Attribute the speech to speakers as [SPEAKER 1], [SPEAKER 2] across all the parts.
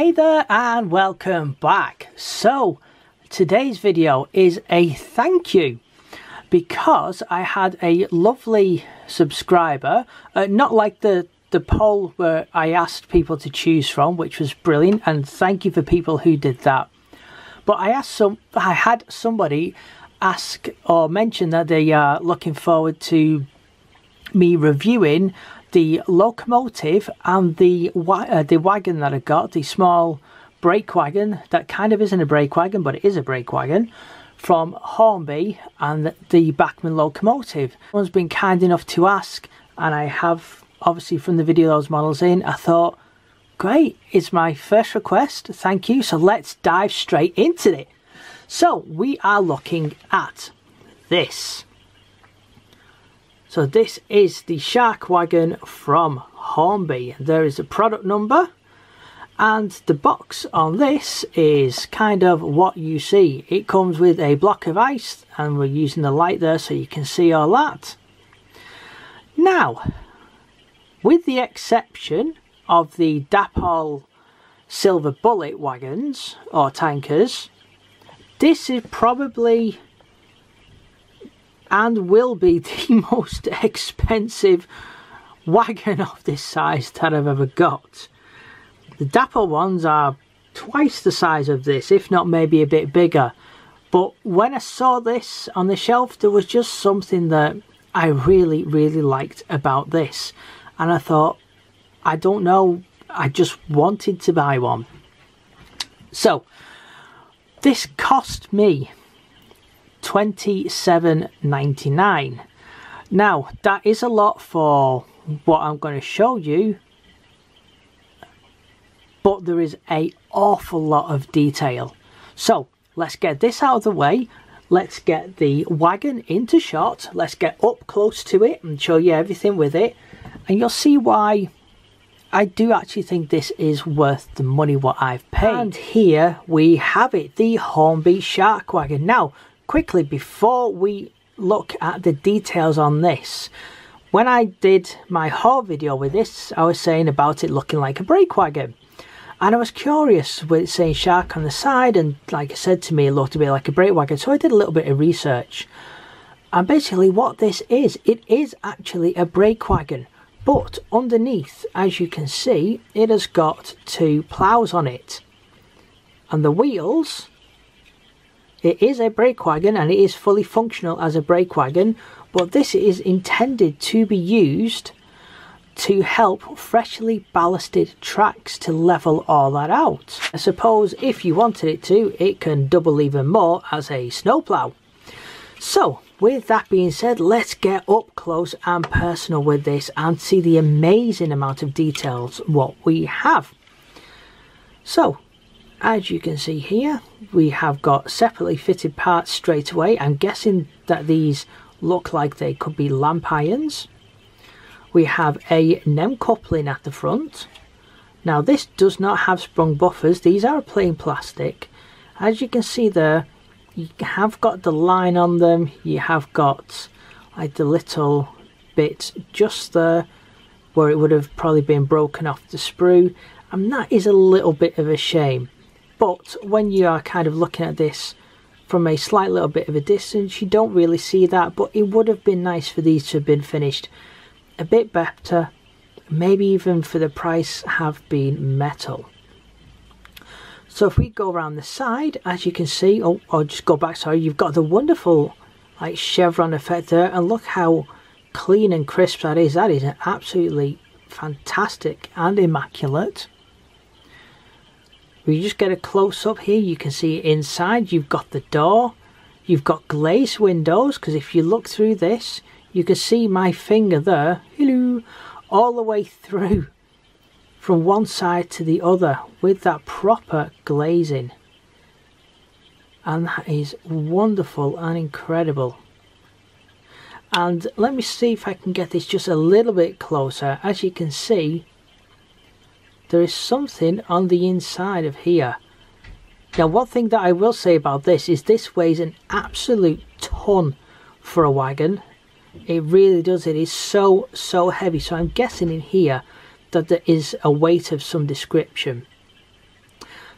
[SPEAKER 1] Hey there and welcome back. So today's video is a thank you because I had a lovely subscriber, not like the poll where I asked people to choose from, which was brilliant, and thank you for people who did that. But I had somebody ask or mention that they are looking forward to me reviewing the locomotive and the wagon that I got, the small brake wagon that kind of isn't a brake wagon but it is a brake wagon, from Hornby, and the Bachmann locomotive. Someone's been kind enough to ask, and I have obviously from the video those models in. I thought, great, it's my first request, thank you, so let's dive straight into it. So we are looking at this. So this is the Shark wagon from Hornby. There is a product number, and the box on this is kind of what you see. It comes with a block of ice, and we're using the light there so you can see all that. Now, with the exception of the Dapol silver bullet wagons or tankers, this is probably and will be the most expensive wagon of this size that I've ever got. The Dapol ones are twice the size of this, if not maybe a bit bigger. But when I saw this on the shelf, there was just something that I really liked about this. And I thought, I don't know, I just wanted to buy one. So, this cost me $27.99. Now that is a lot for what I'm going to show you, but there is an awful lot of detail. So let's get this out of the way. Let's get the wagon into shot. Let's get up close to it and show you everything with it, and you'll see why I do actually think this is worth the money what I've paid. And here we have it, the Hornby Shark wagon. Now quickly, before we look at the details on this, when I did my haul video with this, I was saying about it looking like a brake wagon, and I was curious with it saying Shark on the side, and like I said to me, it looked a bit like a brake wagon, so I did a little bit of research. And basically what this is, it is actually a brake wagon, but underneath, as you can see, it has got two ploughs on it, and the wheels. It is a brake wagon and it is fully functional as a brake wagon, but this is intended to be used to help freshly ballasted tracks to level all that out. I suppose if you wanted it to, it can double even more as a snowplow. So with that being said, let's get up close and personal with this and see the amazing amount of details what we have. So as you can see here, we have got separately fitted parts straight away. I'm guessing that these look like they could be lamp irons. We have a NEM coupling at the front. Now this does not have sprung buffers, these are plain plastic. As you can see there, you have got the line on them, you have got like the little bit just there where it would have probably been broken off the sprue, and that is a little bit of a shame. But when you are kind of looking at this from a slight little bit of a distance, you don't really see that, but it would have been nice for these to have been finished a bit better, maybe even for the price have been metal. So if we go around the side, as you can see, or just go back, sorry, you've got the wonderful like chevron effect there, and look how clean and crisp that is. That is absolutely fantastic and immaculate. We just get a close up here, you can see inside, you've got the door, you've got glazed windows, because if you look through this, you can see my finger there, hello, all the way through from one side to the other with that proper glazing. And that is wonderful and incredible. And let me see if I can get this just a little bit closer. As you can see, there is something on the inside of here. Now one thing that I will say about this is this weighs an absolute ton for a wagon. It really does. It is so heavy, so I'm guessing in here that there is a weight of some description.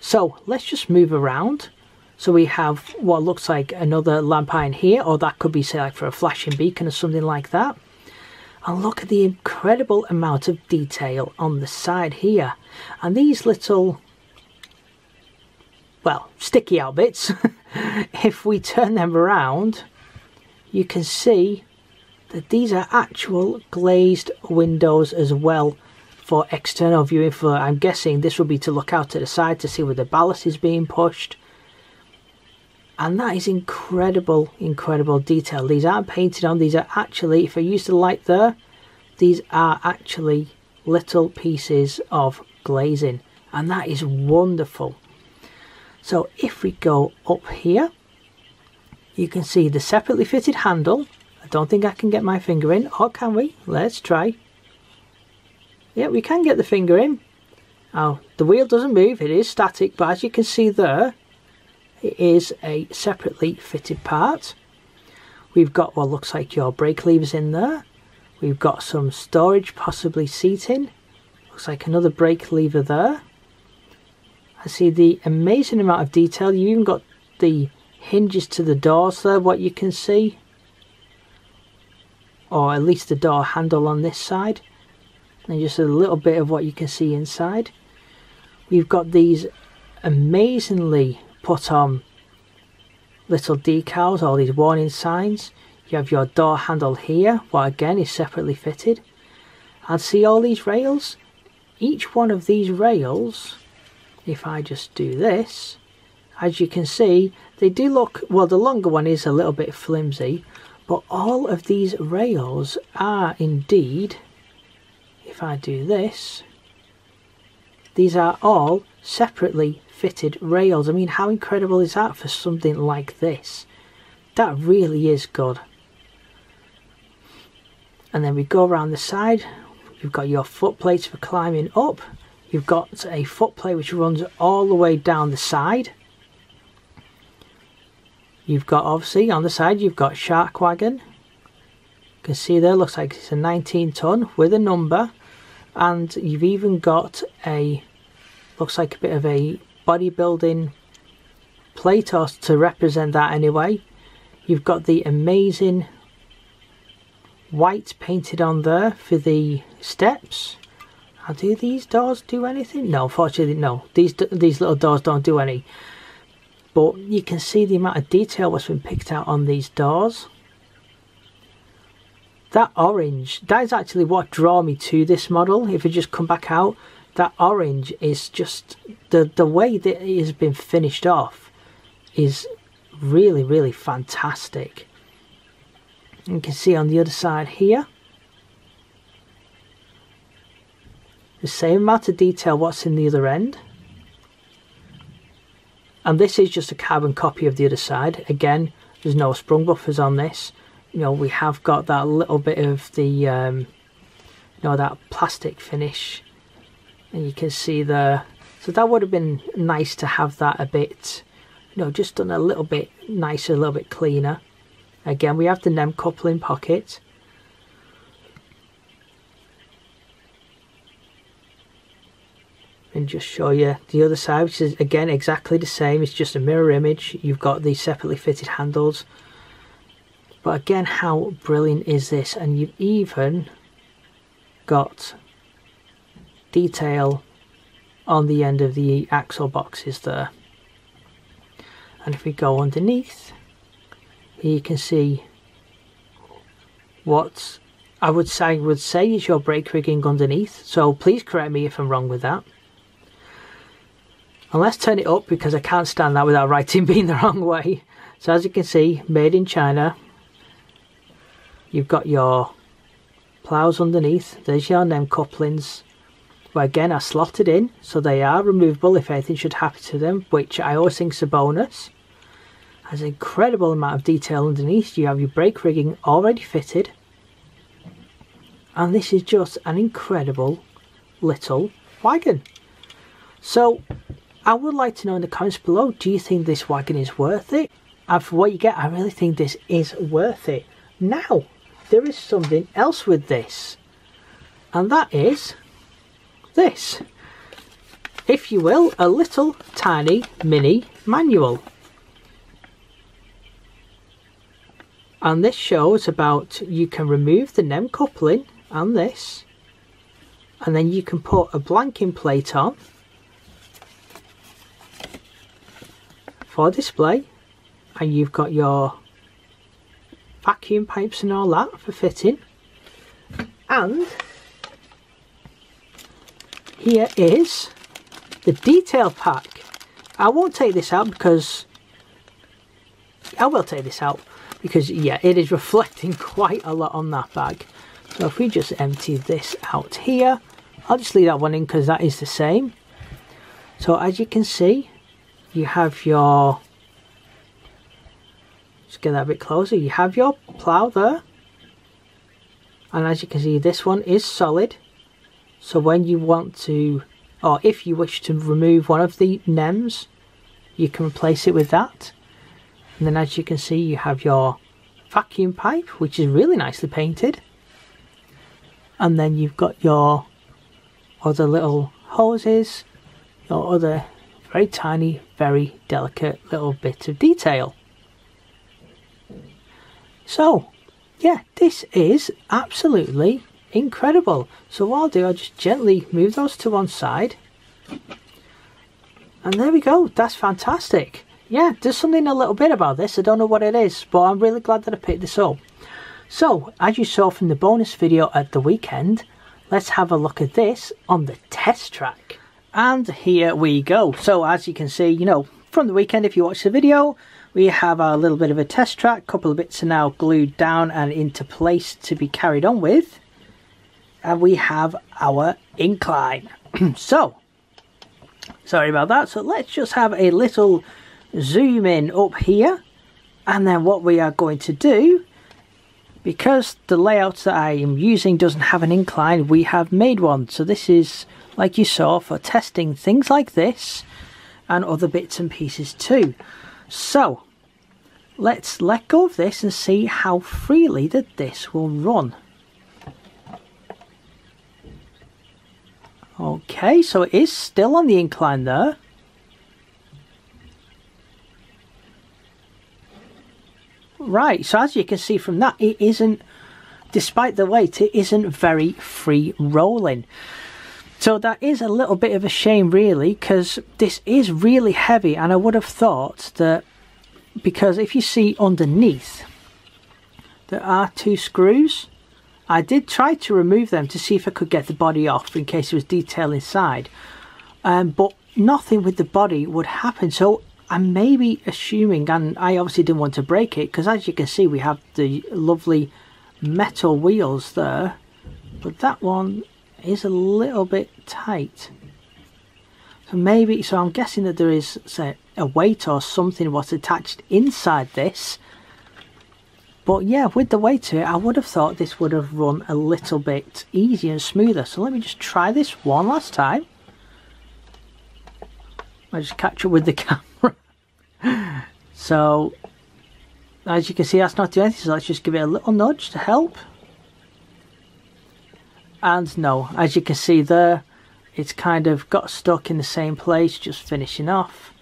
[SPEAKER 1] So let's just move around. So we have what looks like another lamp iron here, or that could be, say, like for a flashing beacon or something like that. And look at the incredible amount of detail on the side here. And these little, well, sticky out bits, if we turn them around, you can see that these are actual glazed windows as well for external viewing. For, I'm guessing this will be to look out to the side to see where the ballast is being pushed. And that is incredible, incredible detail. These aren't painted on, these are actually, if I use the light there, these are actually little pieces of glazing, and that is wonderful. So if we go up here, you can see the separately fitted handle. I don't think I can get my finger in, or can we? Let's try. Yeah, we can get the finger in. Oh, the wheel doesn't move, it is static, but as you can see there, it is a separately fitted part. We've got what looks like your brake levers in there. We've got some storage, possibly seating. Looks like another brake lever there. I see the amazing amount of detail. You even got the hinges to the doors there, what you can see. Or at least the door handle on this side. And just a little bit of what you can see inside. We've got these amazingly put on little decals, all these warning signs. You have your door handle here, what again is separately fitted. And see all these rails? Each one of these rails, if I just do this, as you can see, they do look, well, the longer one is a little bit flimsy, but all of these rails are indeed, if I do this, these are all separately fitted rails. I mean, how incredible is that for something like this? That really is good. And then we go around the side. You've got your foot plates for climbing up. You've got a foot plate which runs all the way down the side. You've got, obviously on the side, you've got Shark Wagon. You can see there, looks like it's a 19 ton with a number. And you've even got a, looks like a bit of a bodybuilding plate, or to represent that anyway. You've got the amazing white painted on there for the steps. Now, do these doors do anything? No, unfortunately no. These little doors don't do any. But you can see the amount of detail that's been picked out on these doors. That orange, that is actually what drew me to this model. If you just come back out, that orange is just, the way that it has been finished off is really, really fantastic. You can see on the other side here, the same amount of detail what's in the other end. And this is just a carbon copy of the other side. Again, there's no sprung buffers on this. You know, we have got that little bit of the, you know, that plastic finish. And you can see there. So that would have been nice to have that a bit, you know, just done a little bit nicer, a little bit cleaner. Again, we have the NEM coupling pocket. And just show you the other side, which is again exactly the same. It's just a mirror image. You've got these separately fitted handles. But again, how brilliant is this? And you've even got detail on the end of the axle boxes there. And if we go underneath, here you can see what I would say is your brake rigging underneath. So please correct me if I'm wrong with that. And let's turn it up because I can't stand that without writing being the wrong way. So as you can see, made in China. You've got your ploughs underneath. There's your NEM couplings. But again, are slotted in, so they are removable if anything should happen to them, which I always think is a bonus. Has an incredible amount of detail underneath. You have your brake rigging already fitted. And this is just an incredible little wagon. So I would like to know in the comments below, do you think this wagon is worth it? And for what you get, I really think this is worth it. Now, there is something else with this. And that is this. if you will, a little tiny mini manual. And this shows about you can remove the NEM coupling and this, and then you can put a blanking plate on for display, and you've got your vacuum pipes and all that for fitting. And here is the detail pack. I won't take this out because I will take this out because yeah, it is reflecting quite a lot on that bag. So if we just empty this out here, I'll just leave that one in because that is the same. So as you can see, you have your, just get that a bit closer, you have your plough there, and as you can see this one is solid, so when you want to, or if you wish to remove one of the NEMs, you can replace it with that. And then as you can see, you have your vacuum pipe, which is really nicely painted, and then you've got your other little hoses, your other very tiny, very delicate little bit of detail. So yeah, this is absolutely incredible. So what I'll do, I'll just gently move those to one side, and there we go. That's fantastic. Yeah, there's something a little bit about this, I don't know what it is, but I'm really glad that I picked this up. So as you saw from the bonus video at the weekend, let's have a look at this on the test track. And here we go. So as you can see, you know, from the weekend, if you watch the video, we have a little bit of a test track. A couple of bits are now glued down and into place to be carried on with. And we have our incline. So, sorry about that. So let's just have a little zoom in up here. And then what we are going to do, because the layout that I am using doesn't have an incline, we have made one. So this is, like you saw, for testing things like this and other bits and pieces too. So let's let go of this and see how freely that this will run. Okay, so it is still on the incline there. Right, so as you can see from that, it isn't, despite the weight, it isn't very free rolling. So that is a little bit of a shame really, because this is really heavy, and I would have thought that, because if you see underneath, there are two screws. I did try to remove them to see if I could get the body off in case there was detail inside, but nothing with the body would happen. So I'm maybe assuming, and I obviously didn't want to break it, because as you can see we have the lovely metal wheels there, but that one is a little bit tight. So maybe, so I'm guessing that there is, say, a weight or something was attached inside this. But yeah, with the weight to it, I would have thought this would have run a little bit easier and smoother. So let me just try this one last time. I'll just catch up with the camera. So, as you can see, that's not doing anything, so let's just give it a little nudge to help. And no, as you can see there, it's kind of got stuck in the same place, just finishing off.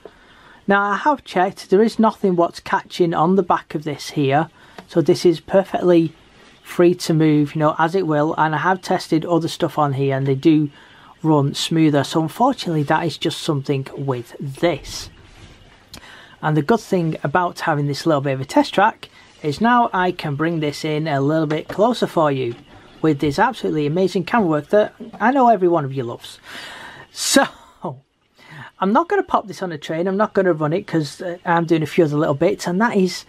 [SPEAKER 1] Now I have checked, there is nothing what's catching on the back of this here, so this is perfectly free to move, you know, as it will. And I have tested other stuff on here and they do run smoother, so unfortunately that is just something with this. And the good thing about having this little bit of a test track is now I can bring this in a little bit closer for you with this absolutely amazing camera work that I know every one of you loves. So I'm not going to pop this on a train, I'm not going to run it because I'm doing a few other little bits, and that is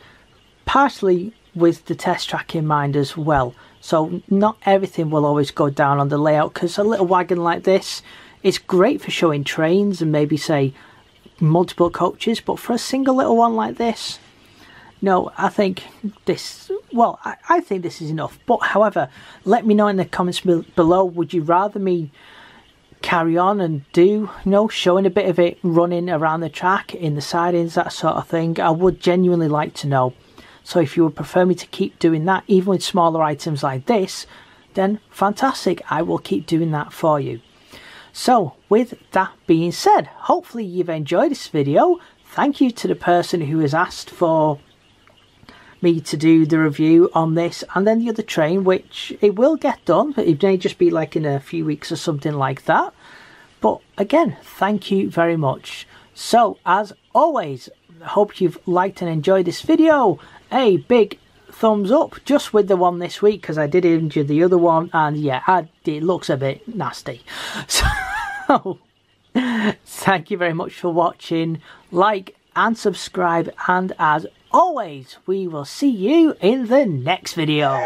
[SPEAKER 1] partially with the test track in mind as well. So not everything will always go down on the layout, because a little wagon like this is great for showing trains and maybe say multiple coaches, but for a single little one like this, no, I think this, well, I think this is enough. But however, let me know in the comments below, would you rather me carry on and do, you know, showing a bit of it running around the track in the sidings, that sort of thing? I would genuinely like to know. So if you would prefer me to keep doing that, even with smaller items like this, then fantastic, I will keep doing that for you. So with that being said, hopefully you've enjoyed this video. Thank you to the person who has asked for me to do the review on this and then the other train, which it will get done, but it may just be like in a few weeks or something like that. But again, thank you very much. So as always, I hope you've liked and enjoyed this video. A big thumbs up just with the one this week, because I did injure the other one and yeah, it looks a bit nasty. So thank you very much for watching. Like and subscribe, and as always, we will see you in the next video.